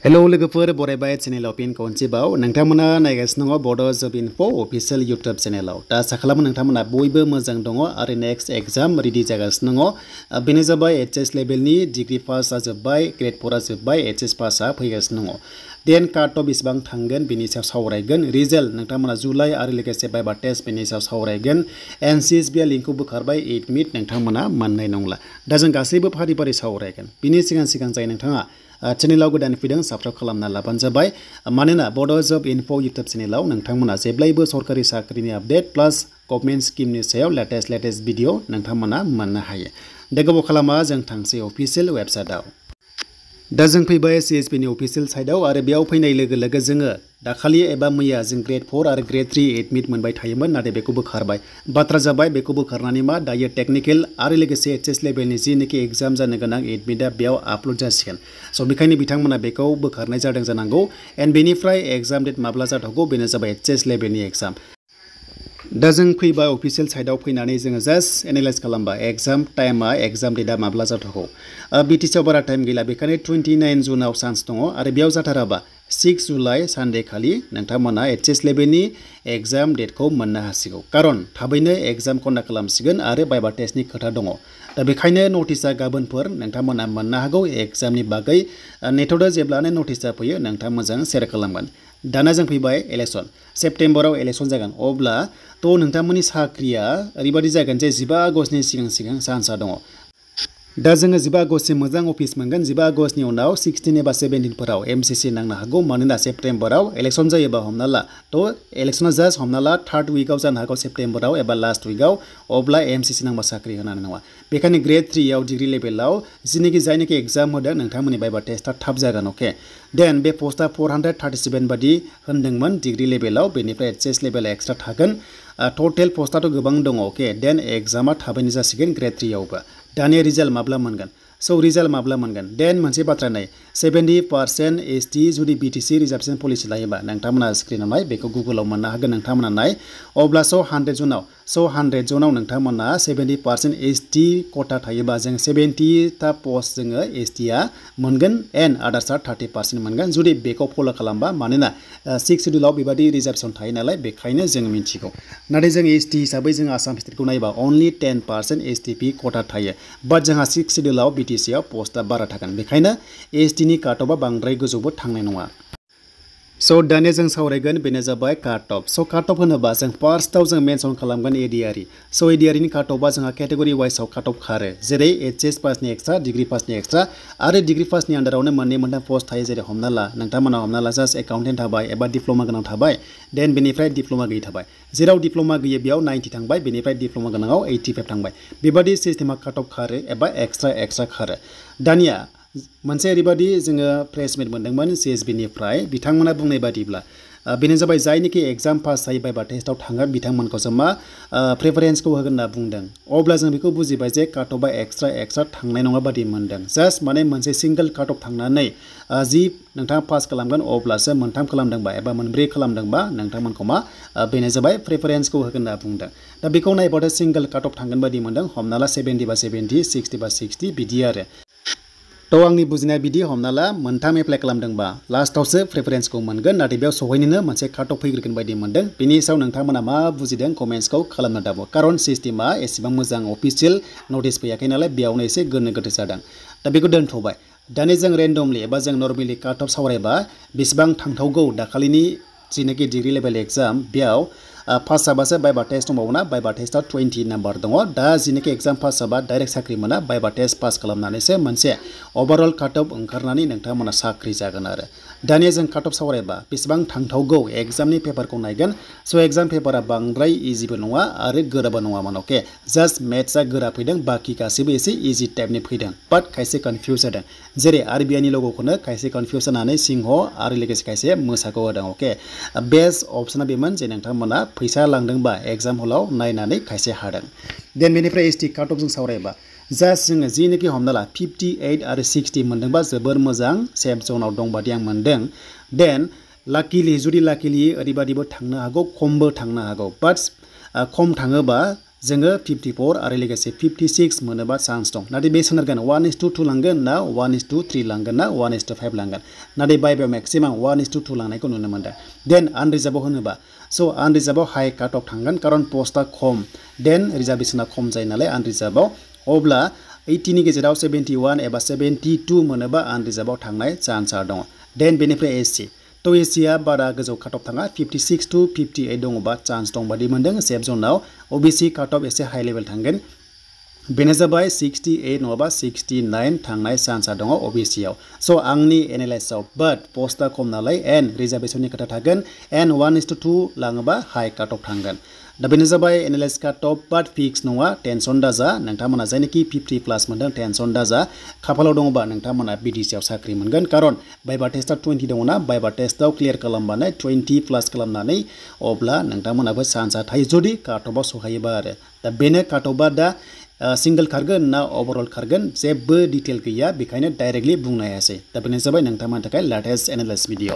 hello लोगोफोर बरायबाय चेनेलाव pin खनसेबाव नोंथांमोना नायगासिनो दङ बड' जब इनफो अफिशियल यूट्यूब चेनेलाव दा आसा खालामो नोंथांमोना बयबो मोजां दङ आरो नेक्स्ट एग्जाम रेडि जागासिनो दङ बेनो जाबाय एचएस लेभेलनि डिग्री पास जाजोब्बाय ग्रेड 4 जोब्बाय एचएस पासआ फैगासिनो दङ देन काट अफ बेसेबां थांगोन बेनि सायाव सावरायगोन रिजल्ट नोंथांमोना जुलाइ आरो लोगोसे बाइबा टेस्ट बेनि सायाव सावरायगोन एनसिएसबि लिंकखौ बोखारबाय एडमिट नोंथांमोना मोननाय नंला दा जों गासैबो फारि फारि सावरायगोन बिनि सिगां जाय नोंथाङा चेनेलाव गोदान फैदों साबस्क्राइब खालामना लाबानो जाबाय मानोना बड' जब इनफो यूट्यूब चेनेलाव नोंथांमोना जेब्लायबो सरकारि साख्रिनि आपडेट प्लस गभर्नमेन्ट स्किमनि सायाव लेटेस्ट भिडिअ नोंथांमोना मोननो हायो दा गोबाव खालामा जों थांसै अफिशियल वेबसाइटआव दा जों फैबाय सीएसपी नि अफिशियल साइटआव आरो बेयाव फैनाय लोगो लोगो जोङो दाखालि एबा मैया जों ग्रेड 4 आरो ग्रेड 3 एडमिट मोनबाय थायोमोन नाथाय बेखौ बोखारबाय बाथ्रा जाबाय बेखौ बोखारनानै मा दायो टेक्निकल आरो लोगोसे एचएस लेभेलनि जिनोखि एग्जाम जानो गोनां एडमिटआ बेयाव आपलड जासिगोन स' बेखायनो बिथांमोना बेखौ बोखारनाय जादों जानांगौ एन्ड बेनिफ्राय एग्जाम डेट माब्ला जाथावगौ बेनो जाबाय एचएस लेभेलनि एग्जाम दा जों फैबाय अफिशियल साइटआव फैनानै जोङो जास्ट एनालाइज खालामबाय एग्जाम टाइमा एग्जाम डेटआ माब्ला जाथावगौ बिटिसिआव बारा टाइम गैला बेखायनो 29 जुनाव चान्स दङ आरो बेयाव जाथाराबा 6 जुलाइ सानडे खालि नोंथांमोना एचएस लेभेलनि एग्जाम डेटखौ मोननो हासिगौ खारन थाबैनो एग्जाम कन्डाक्ट खालामसिगोन आरो बाइबा टेस्टनि खोथा दङ दा बेखायनो नटिसआ गाबोनफोर नोंथांमोना मोननो हागौ एग्जामनि बागै नेटआव जेब्लानो नटिसआ फैयो नोंथांमोनजों शेयार खालामगोन दाना जों फैबाय इलेक्शन सेप्टेम्बराव इलेक्शन जागोन अब्ला थ' नोंथांमोननि साख्रिया ओरैबायदि जागोन जे 15 आगस्टनि सिगां चान्सआ दङ दा जोङो 15 आगस्टसिम मोजां अफिस मोनगोन 15 आगस्टनि उनाव 16 एबा 17 फोराव एमसिसि नांनो हागौ मानोना सेप्टेम्बराव इलेक्शन जायोबा हमना ला थ' इलेक्शना जास्ट हमना ला 3rd उइकआव जानो हागौ सेप्टेम्बराव एबा लास्ट उइकआव अब्ला एमसिसि नांबा साख्रि होनानै नङा बेखायनो ग्रेड 3 आव डिग्री लेभेलाव जायनोखि एग्जाम होदों नोंथांमोननि बाइबा टेस्टआ थाब जागोन अके देन बे पस्टआ 437 बादि होनदोंमोन डिग्री लेभेलाव बेनिफ्राय एचएस लेभेल एक्सट्रा थागोन टोटेल पस्टआथ' गोबां दङ अके देन एग्जामा थाबैनो जासिगोन ग्रेड 3 आवबो दानिया रिजाल्ट माब्ला मोनगोन स' रिजाल्ट माब्ला मोनगोन देन मोनसे बाथ्रा नाय 70% एसटी जुदि बिटिसि रिजार्भेसन पलिसि लायोबा नोंथांमोना स्क्रिनाव नाय बेखौ गुगोलाव मोननो हागोन नोंथांमोना नाय अब्ला स' 100 जनाव नोंथांमोना 70% एसटी कोटा थायोबा जों 70 ता पस्ट जोङो एसटीआ मोनगोन एन्ड आदार्सआ 30% मोनगोन जुदि बेखौ फल' खालामबा मानोना 6 शेड्युलाव बेबादि रिजार्भेसन थायो नालाय बेखायनो जों मिथिगौ नाथाय जों एसटी हिसाबै जों आसाम स्टेटखौ नायबा अनलि 10% एसटीपी कोटा थायो बाट जोंहा 6 शेड्युलाव बिटिसिआव पस्टआ बारा थागोन बेखायनो एसटीनि काट अफआ बांद्राय गोजौबो थांनाय नङा स' दानिया जों सावरायगोन बेनो जाबाय काट अफ स' काट अफ होनोबा जों फार्स्टआव जों मेनसन खालामगोन एडिआरइ स' एडिआरइनि काट अफआ जोंहा केटेगरि वाइसआव काट अफ खारो जेरै एचएस पासनि एक्सट्रा डिग्री पासनि एक्सट्रा आरो डिग्री पासनि आन्दारावनो मोननै पस्ट थायो जेरै हमना ला नोंथांमोना हमना ला जास्ट एकाउन्टेन्ट थाबाय एबा डिप्ल'मा गोनां थाबाय देन बेनिफ्राय डिप्ल'मा गैयै थाबाय जेराव डिप्ल'मा गैयै बेयाव 90 थांबाय बेनिफ्राय डिप्ल'मा गोनाङाव 85 थांबाय बेबादि सिस्टेमा काट अफ खारो एबा एक्सट्रा खारो दानिया मोनसे ओरैबादि जोङो प्रेस मिट मोनदोंमोन सीएसबीनिफ्राय बिथांमोना बुंनाय बादिब्ला बेनो जाबाय जायनोखि एग्जाम पास जायो बाइबा टेस्टआव थाङो बिथांमोनखौ जों मा प्रेफारेन्सखौ होगोन होनना बुंदों अब्ला जों बेखौ बुजिबाय जे काट अफआ एक्सट्रा थांनाय नङा बादि मोनदों जास्ट माने मोनसे सिंगल काट अफ थांनानै जि नोंथाङा पास खालामगोन अब्लासो मोनथाम खालामदोंबा एबा मोनब्रै खालामदोंबा नोंथांमोनखौ मा बेनो जाबाय प्रेफारेन्सखौ होगोन होनना बुंदों दा बेखौ नायबाथाय सिंगल काट अफ थांगोन बादि मोनदों हमना ला 70 बा 70 60 बा 60 बिदि आरो थ' आंनि बुजिनाय बिदि हमना ला मोनथाम एप्लाइ खालामदोंबा लास्टआवसो प्रेफारेन्सखौ मोनगोन नाथाय बेयाव सहैनोनो मोनसे काट अफ फैग्रोगोन बायदि मोनदों बेनि सायाव नोंथांमोना मा बुजिदों कमेन्ट्सखौ खालामनो दाबो खारन सिस्टेमा एसेबां मोजां अफिसियेल नटिस फैयाखै नालाय बेयावनो एसे गोनो गोथो जादों दा बेखौ दोनथ'बाय दानि जों रेन्डमलि एबा जों नर्मेलि काट अफ सावरायबा बेसेबां थांथावगौ दाखालिनि जिनोखि डिग्री लेभेल एग्जाम बेयाव पास जाबासो बाइबा टेस्ट दंबावोना बाइबा टेस्टआ 20 नाम्बार दङ दा जिनोखि एग्जाम पास जाबा डाइरेक्ट साख्रि मोना बाइबा टेस्ट पास खालामनानैसो मोनसे ओभारअल काट अफ ओंखारनानै नोंथांमोना साख्रि जागोन आरो दानिया जों काट अफ सावरायबा बेसेबां थांथावगौ एग्जामनि पेपारखौ नायगोन स' एग्जाम पेपारा बांद्राय इजिबो नङा आरो गोराबो नङामोन अके जास्ट मेथ्सआ गोरा फैदों बाखि गासैबो एसे इजि टाइपनि फैदों बाट खायसे कनफिउज जादों जेरै आरबिआइनि लग'खौनो खायसे कनफिउज जानानै सिंह आरो लोगोसे खायसे मोसाखौ होदों अके बेस्ट अपसना बेमोन जे नोंथांमोना फैसा लांदोंबा एग्जाम हलाव नायनानै खायसे हादों देन बेनिफ्राय एसटी काट अफ जों सावरायबा जास्ट जोङो जिनोखि हमना ला 58 आरो 60 मोनदोंबा जोबोर मोजां सेफ जनाव दं बादि आं मोनदों देन लाकिलि ओरैबादिबो थांनो हागौ खमबो थांनो हागौ बाट खम थाङोबा जोङो 54 आरो लोगोसे 56 मोनोबा चान्स दं नाथाय बे सोनारगोन 1:2 लांगोन ना 1:3 लांगोन ना 1:5 लांगोन नाथाय बाय मेक्सिमाम 1:2 लांनायखौ नुनो मोनदों देन आनरिजार्भआव होनोबा स' आनरिजार्भआव हाई काट अफ थांगोन खारन पस्टआ खम देन रिजार्भेशना खम जायो नालाय आनरिजार्भआव अब्ला 80 नि गेजेराव 71 एबा 72 मोनोबा आनरिजार्भआव थांनाय चान्सआ दङ देन बेनिफ्राय एससि तो एसिया बारा गोजौ काट अफ थाङा 56 to 58 दङबा चान्स दं बादि मोनदों सेफ जोनाव ओबीसी काट अफ एसे हाई लेभेल थांगोन बेनो जाबाय 68 नङाबा 69 थांनाय चान्सआ दङ ओबीसी आव स' आंनि एनालाइसिसआव बाट पस्टआ खम नालाय एन रिजार्भेशननि खोथा थागोन एन 1:2 लाङोबा हाई काट अफ थांगोन दा बेनो जाबाय एनालाइस काट अफ बाट फिक्स नङा टेनसन दाजा नोंथांमोना जायनोखि 50 प्लास मोनदों टेनसन दाजा खाफालाव दङबा नोंथांमोना बिडिसिआव साख्रि मोनगोन खारन बाइबा टेस्टआ 20 दङना बाइबा टेस्टआव क्लियार खालामबानो 20 प्लास खालामनानै अब्ला नोंथांमोनाबो चान्सआ थायो जुदि काट अफआव सहायोबा आरो दा बेनो काट अफआ दा सिंगल खारगोन ना ओवरअल खारगोन जेबो डिटेल गैया बेखायनो डाइरेक्टलि बुंनो हायासै दा बेनो जाबाय नोंथांमोननि थाखाय लेटेस्ट एनालाइस भिडिअ